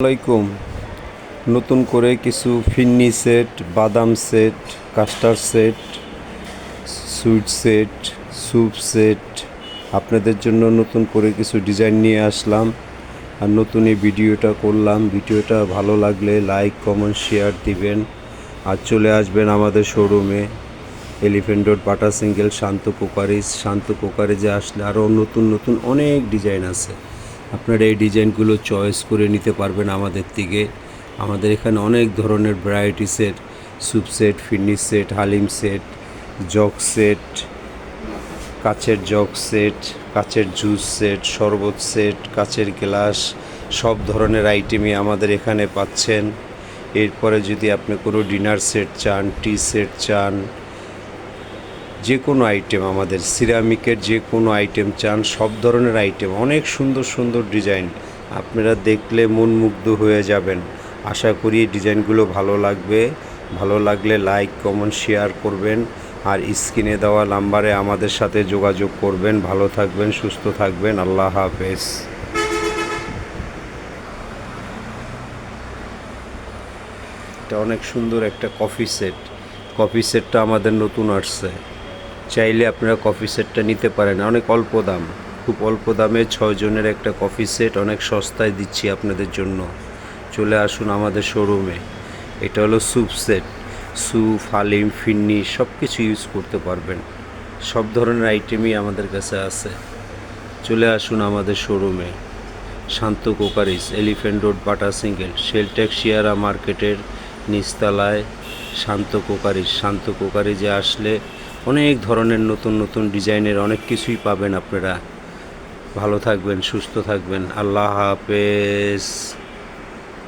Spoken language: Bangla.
আসসালামাইকুম। নতুন করে কিছু ফিন্নি সেট, বাদাম set, custard set, sweet set, soup set আপনাদের জন্য নতুন করে কিছু ডিজাইন নিয়ে আসলাম আর নতুন এই ভিডিওটা করলাম। ভিডিওটা ভালো লাগলে লাইক, কমেন্ট, শেয়ার দিবেন আর চলে আসবেন আমাদের শোরুমে এলিফ্যান্ট রোড বাটা সিঙ্গেল শান্ত কোকারিজে আসলে আরও নতুন নতুন অনেক ডিজাইন আছে। আপনারা এই ডিজাইনগুলো চয়েস করে নিতে পারবেন আমাদের থেকে। আমাদের এখানে অনেক ধরনের ভ্যারাইটিসের soup set, phirni set, haleem set, jug set, কাচের জগ সেট, কাচের জুস সেট, শরবত সেট, কাচের গ্লাস সব ধরনের আইটেমই আমাদের এখানে পাচ্ছেন। এরপরে যদি আপনি কোনো ডিনার সেট চান, টি সেট চান, যে কোনো আইটেম, আমাদের সিরামিকের যে কোনো আইটেম চান, সব ধরনের আইটেম, অনেক সুন্দর সুন্দর ডিজাইন, আপনারা দেখলে মন মুগ্ধ হয়ে যাবেন। আশা করি এই ডিজাইনগুলো ভালো লাগবে। ভালো লাগলে লাইক, কমেন্ট, শেয়ার করবেন আর স্ক্রিনে দেওয়া নাম্বারে আমাদের সাথে যোগাযোগ করবেন। ভালো থাকবেন, সুস্থ থাকবেন। আল্লাহ হাফেজ। এটা অনেক সুন্দর একটা কফি সেট। কফি সেটটা আমাদের নতুন আসছে। চাইলে আপনারা কফি সেটটা নিতে পারেন, অনেক অল্প দাম, খুব অল্প দামে 6 জনের একটা কফি সেট অনেক সস্তায় দিচ্ছি আপনাদের জন্য। চলে আসুন আমাদের শোরুমে। এটা হলো soup set. Soup, haleem, phirni সব কিছু ইউজ করতে পারবেন। সব ধরনের আইটেমই আমাদের কাছে আছে। চলে আসুন আমাদের শোরুমে, শান্ত কোকারিজ, এলিফ্যান্ট রোড বাটা সিঙ্গেল, শেলটেক শিয়ারা মার্কেটের নিচতলায় শান্ত কোকারিজে আসলে অনেক ধরনের নতুন নতুন ডিজাইনের অনেক কিছুই পাবেন আপনারা। ভালো থাকবেন, সুস্থ থাকবেন। আল্লাহ হাফেজ।